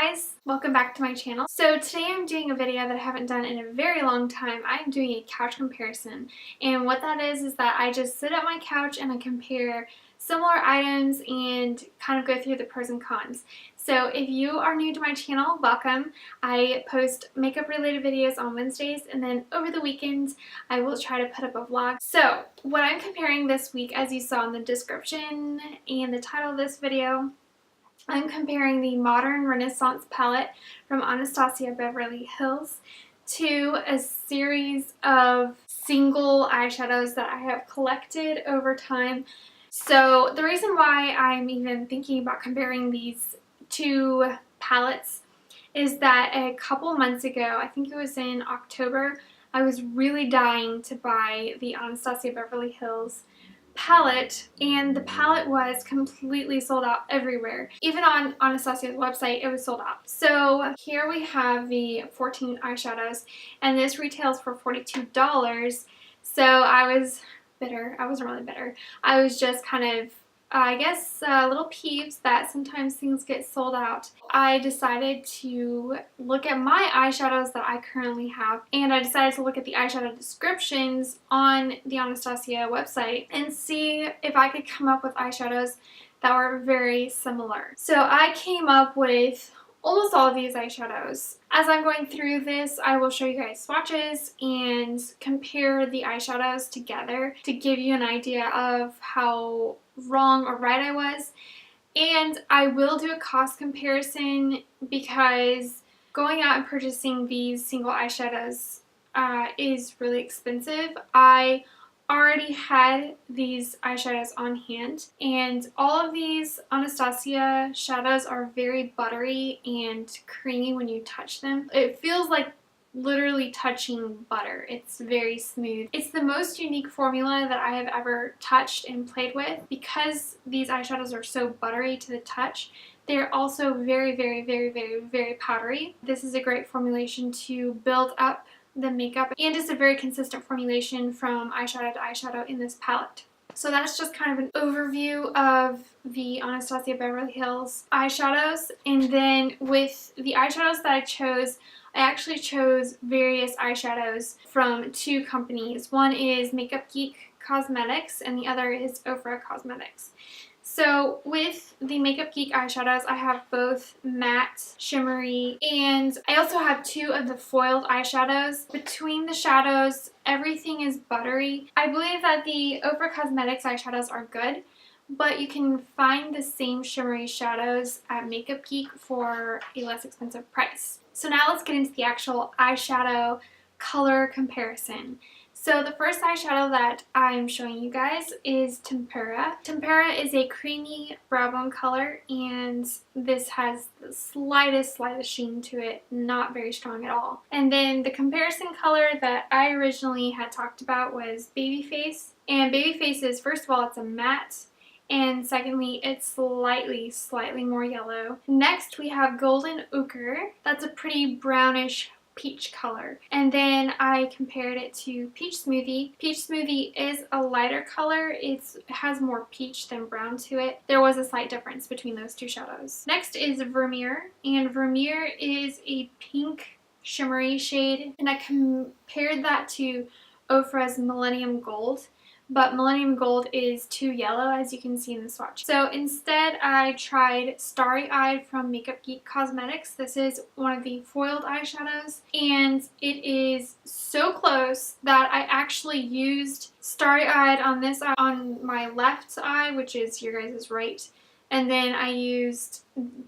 guys, welcome back to my channel. So today I'm doing a video that I haven't done in a very long time. I'm doing a couch comparison, and what that is that I just sit at my couch and I compare similar items and kind of go through the pros and cons. So if you are new to my channel, welcome. I post makeup related videos on Wednesdays, and then over the weekends I will try to put up a vlog. So what I'm comparing this week, as you saw in the description and the title of this video, I'm comparing the Modern Renaissance palette from Anastasia Beverly Hills to a series of single eyeshadows that I have collected over time. So the reason why I'm even thinking about comparing these two palettes is that a couple months ago, I think it was in October, I was really dying to buy the Anastasia Beverly Hills palette, and the palette was completely sold out everywhere. Even on Anastasia's website, it was sold out. So here we have the 14 eyeshadows, and this retails for $42. So I was bitter. I wasn't really bitter. I was just kind of, I guess, a little peeved that sometimes things get sold out. I decided to look at my eyeshadows that I currently have, and I decided to look at the eyeshadow descriptions on the Anastasia website and see if I could come up with eyeshadows that were very similar. So I came up with almost all of these eyeshadows. As I'm going through this, I will show you guys swatches and compare the eyeshadows together to give you an idea of how wrong or right I was. And I will do a cost comparison because going out and purchasing these single eyeshadows is really expensive. I already had these eyeshadows on hand, and all of these Anastasia shadows are very buttery and creamy when you touch them. It feels like literally touching butter. It's very smooth. It's the most unique formula that I have ever touched and played with. Because these eyeshadows are so buttery to the touch, they're also very, very, very, very, very powdery. This is a great formulation to build up the makeup, and it's a very consistent formulation from eyeshadow to eyeshadow in this palette. So that's just kind of an overview of the Anastasia Beverly Hills eyeshadows. And then with the eyeshadows that I chose, I actually chose various eyeshadows from two companies. One is Makeup Geek Cosmetics and the other is Ofra Cosmetics. So with the Makeup Geek eyeshadows, I have both matte, shimmery, and I also have two of the foiled eyeshadows. Between the shadows, everything is buttery. I believe that the Ofra Cosmetics eyeshadows are good, but you can find the same shimmery shadows at Makeup Geek for a less expensive price. So now let's get into the actual eyeshadow color comparison. So the first eyeshadow that I'm showing you guys is Tempera. Tempera is a creamy brow bone color, and this has the slightest sheen to it, not very strong at all. And then the comparison color that I originally had talked about was Babyface. And Babyface is, first of all, it's a matte, and secondly, it's slightly more yellow. Next, we have Golden Ochre. That's a pretty brownish peach color. And then I compared it to Peach Smoothie. Peach Smoothie is a lighter color. It has more peach than brown to it. There was a slight difference between those two shadows. Next is Vermeer, and Vermeer is a pink shimmery shade, and I compared that to Ofra's Millennium Gold. But Millennium Gold is too yellow, as you can see in the swatch. So instead, I tried Starry Eyed from Makeup Geek Cosmetics. This is one of the foiled eyeshadows, and it is so close that I actually used Starry Eyed on this eye, on my left eye, which is your guys' right, and then I used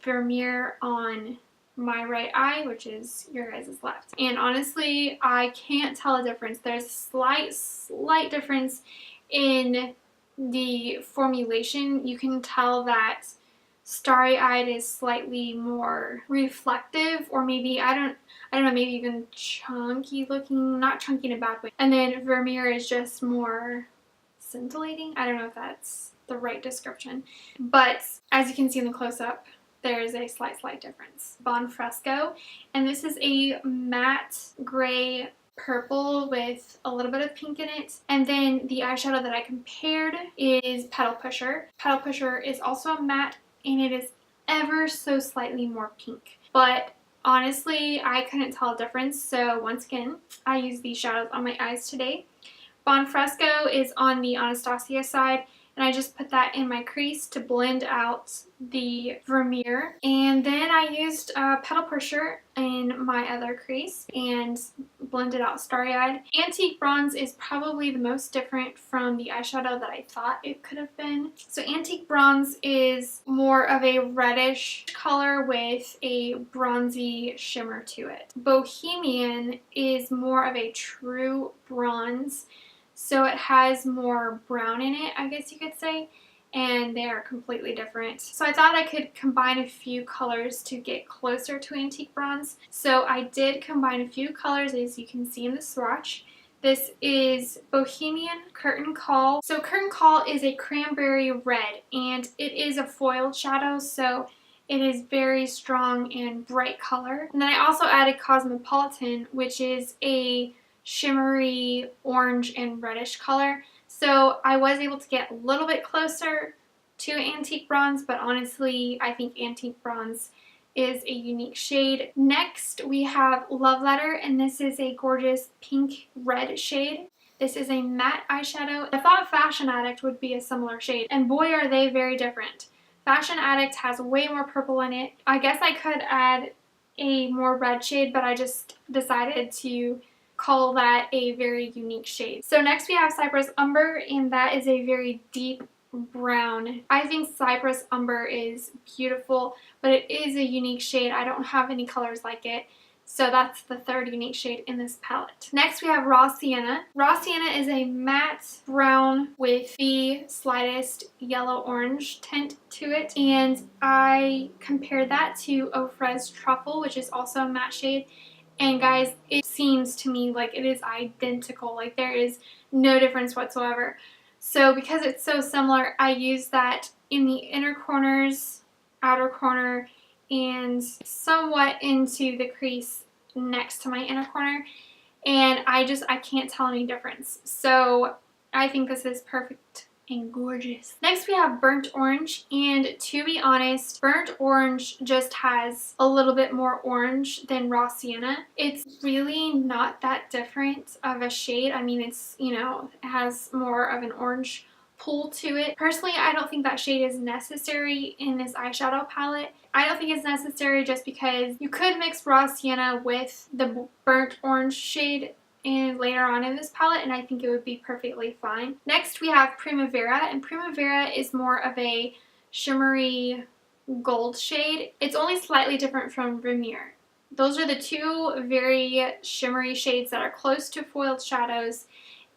Vermeer on my right eye, which is your guys' left. And honestly, I can't tell a difference. There's a slight difference in the formulation. You can tell that Starry Eyed is slightly more reflective, or maybe I don't know, maybe even chunky looking, not chunky in a bad way. And then Vermeer is just more scintillating. I don't know if that's the right description, but as you can see in the close-up, there is a slight difference. Buon Fresco, and this is a matte gray purple with a little bit of pink in it. And then the eyeshadow that I compared is Petal Pusher. Petal Pusher is also a matte, and it is ever so slightly more pink. But honestly, I couldn't tell a difference. So once again, I used these shadows on my eyes today. Buon Fresco is on the Anastasia side, and I just put that in my crease to blend out the Vermeer. And then I used Petal Pusher in my other crease and blended out Starry Eyed. Antique Bronze is probably the most different from the eyeshadow that I thought it could have been. So Antique Bronze is more of a reddish color with a bronzy shimmer to it. Bohemian is more of a true bronze. So it has more brown in it, I guess you could say, and they are completely different. So I thought I could combine a few colors to get closer to Antique Bronze. So I did combine a few colors, as you can see in the swatch. This is Bohemian Curtain Call. So Curtain Call is a cranberry red, and it is a foiled shadow, so it is very strong and bright color. And then I also added Cosmopolitan, which is a shimmery orange and reddish color. So I was able to get a little bit closer to Antique Bronze, but honestly, I think Antique Bronze is a unique shade. Next, we have Love Letter, and this is a gorgeous pink red shade. This is a matte eyeshadow. I thought Fashion Addict would be a similar shade, and boy are they very different. Fashion Addict has way more purple in it. I guess I could add a more red shade, but I just decided to call that a very unique shade. So next we have Cyprus Umber, and that is a very deep brown. I think Cyprus Umber is beautiful, but it is a unique shade. I don't have any colors like it. So that's the third unique shade in this palette. Next we have Raw Sienna. Raw Sienna is a matte brown with the slightest yellow-orange tint to it. And I compared that to Ofra's Truffle, which is also a matte shade. And guys, it seems to me like it is identical. Like there is no difference whatsoever. So because it's so similar, I use that in the inner corners, outer corner, and somewhat into the crease next to my inner corner. And I can't tell any difference. So I think this is perfect and gorgeous. Next we have Burnt Orange, and to be honest, Burnt Orange just has a little bit more orange than Raw Sienna. It's really not that different of a shade. I mean, it's, you know, it has more of an orange pull to it. Personally, I don't think that shade is necessary in this eyeshadow palette. I don't think it's necessary just because you could mix Raw Sienna with the Burnt Orange shade and later on in this palette, and I think it would be perfectly fine. Next we have Primavera, and Primavera is more of a shimmery gold shade. It's only slightly different from Vermeer. Those are the two very shimmery shades that are close to foiled shadows,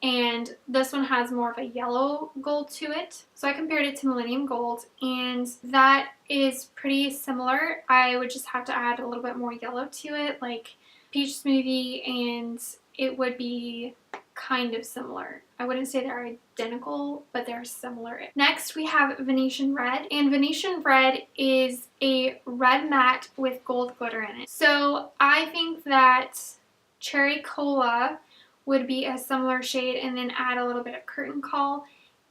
and this one has more of a yellow gold to it. So I compared it to Millennium Gold, and that is pretty similar. I would just have to add a little bit more yellow to it, like Peach Smoothie, and it would be kind of similar. I wouldn't say they're identical, but they're similar. Next, we have Venetian Red, and Venetian Red is a red matte with gold glitter in it. So I think that Cherry Cola would be a similar shade, and then add a little bit of Curtain Call.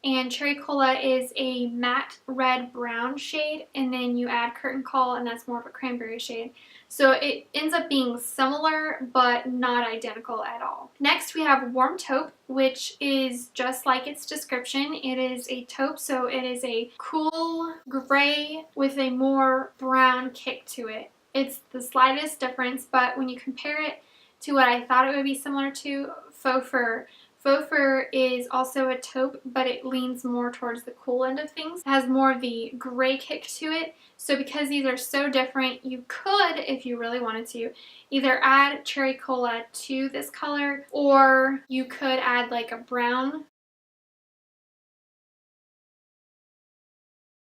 And Cherry Cola is a matte red-brown shade, and then you add Curtain Call, and that's more of a cranberry shade. So it ends up being similar, but not identical at all. Next, we have Warm Taupe, which is just like its description. It is a taupe, so it is a cool gray with a more brown kick to it. It's the slightest difference, but when you compare it to what I thought it would be similar to, Faux Fur. Faux Fur is also a taupe, but it leans more towards the cool end of things. It has more of the gray kick to it. So because these are so different, you could, if you really wanted to, either add Cherry Cola to this color, or you could add like a brown.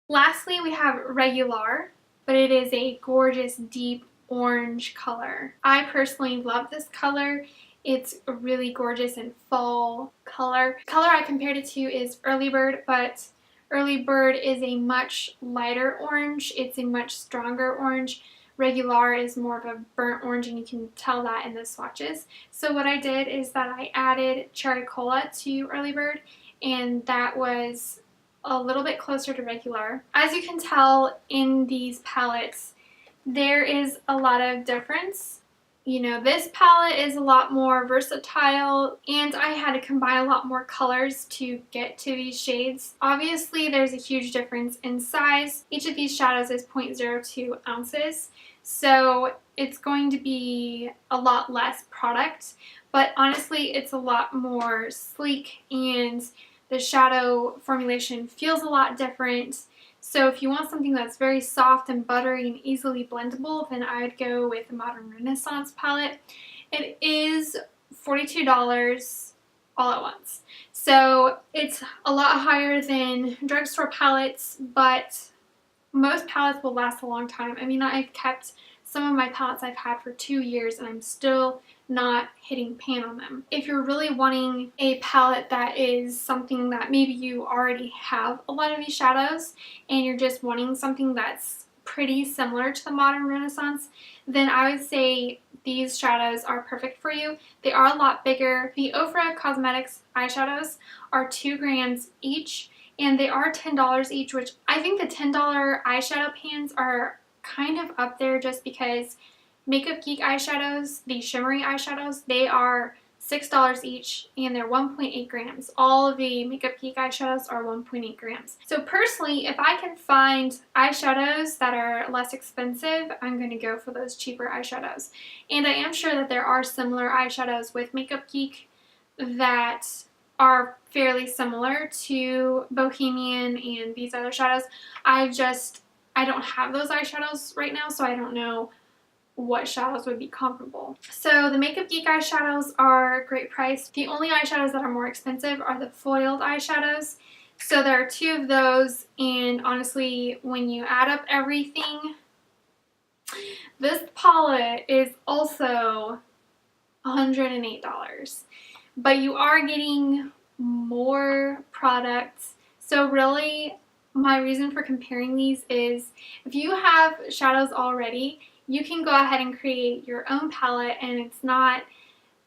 Lastly, we have Realgar, but it is a gorgeous deep orange color. I personally love this color. It's a really gorgeous and fall color. The color I compared it to is Early Bird, but Early Bird is a much lighter orange. It's a much stronger orange. Realgar is more of a burnt orange, and you can tell that in the swatches. So what I did is that I added Cherry Cola to Early Bird, and that was a little bit closer to regular. As you can tell in these palettes, there is a lot of difference. You know, this palette is a lot more versatile, and I had to combine a lot more colors to get to these shades. Obviously, there's a huge difference in size. Each of these shadows is 0.02 ounces, so it's going to be a lot less product, but honestly, it's a lot more sleek, and the shadow formulation feels a lot different. So if you want something that's very soft and buttery and easily blendable, then I would go with the Modern Renaissance palette. It is $42 all at once. So it's a lot higher than drugstore palettes, but most palettes will last a long time. I mean, I've kept some of my palettes I've had for 2 years and I'm still not hitting pan on them. If you're really wanting a palette that is something that maybe you already have a lot of these shadows and you're just wanting something that's pretty similar to the Modern Renaissance, then I would say these shadows are perfect for you. They are a lot bigger. The Ofra Cosmetics eyeshadows are 2 grams each, and they are $10 each, which I think the $10 eyeshadow pans are kind of up there just because Makeup Geek eyeshadows, the shimmery eyeshadows, they are $6 each and they're 1.8 grams. All of the Makeup Geek eyeshadows are 1.8 grams. So personally, if I can find eyeshadows that are less expensive, I'm going to go for those cheaper eyeshadows. And I am sure that there are similar eyeshadows with Makeup Geek that are fairly similar to Bohemian and these other shadows. I don't have those eyeshadows right now, so I don't know what shadows would be comparable. So the Makeup Geek eyeshadows are great price. The only eyeshadows that are more expensive are the foiled eyeshadows. So there are 2 of those, and honestly, when you add up everything, this palette is also $108. But you are getting more products. So really, my reason for comparing these is if you have shadows already, you can go ahead and create your own palette and it's not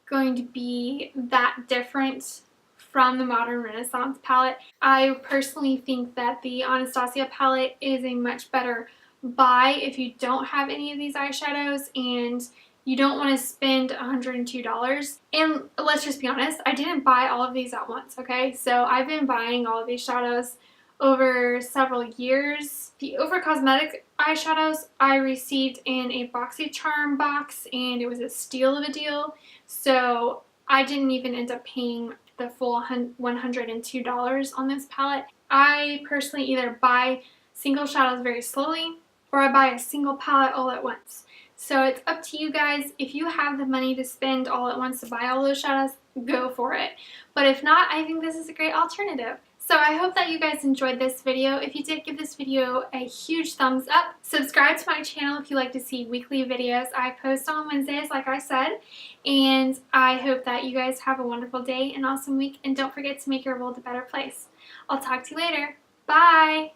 going to be that different from the Modern Renaissance palette. I personally think that the Anastasia palette is a much better buy if you don't have any of these eyeshadows and you don't want to spend $102. And let's just be honest, I didn't buy all of these at once, okay? So I've been buying all of these shadows over several years. The Ofra Cosmetics eyeshadows I received in a BoxyCharm box and it was a steal of a deal. So I didn't even end up paying the full $102 on this palette. I personally either buy single shadows very slowly or I buy a single palette all at once. So it's up to you guys. If you have the money to spend all at once to buy all those shadows, go for it. But if not, I think this is a great alternative. So I hope that you guys enjoyed this video. If you did, give this video a huge thumbs up. Subscribe to my channel if you like to see weekly videos. I post on Wednesdays, like I said. And I hope that you guys have a wonderful day, an awesome week, and don't forget to make your world a better place. I'll talk to you later. Bye!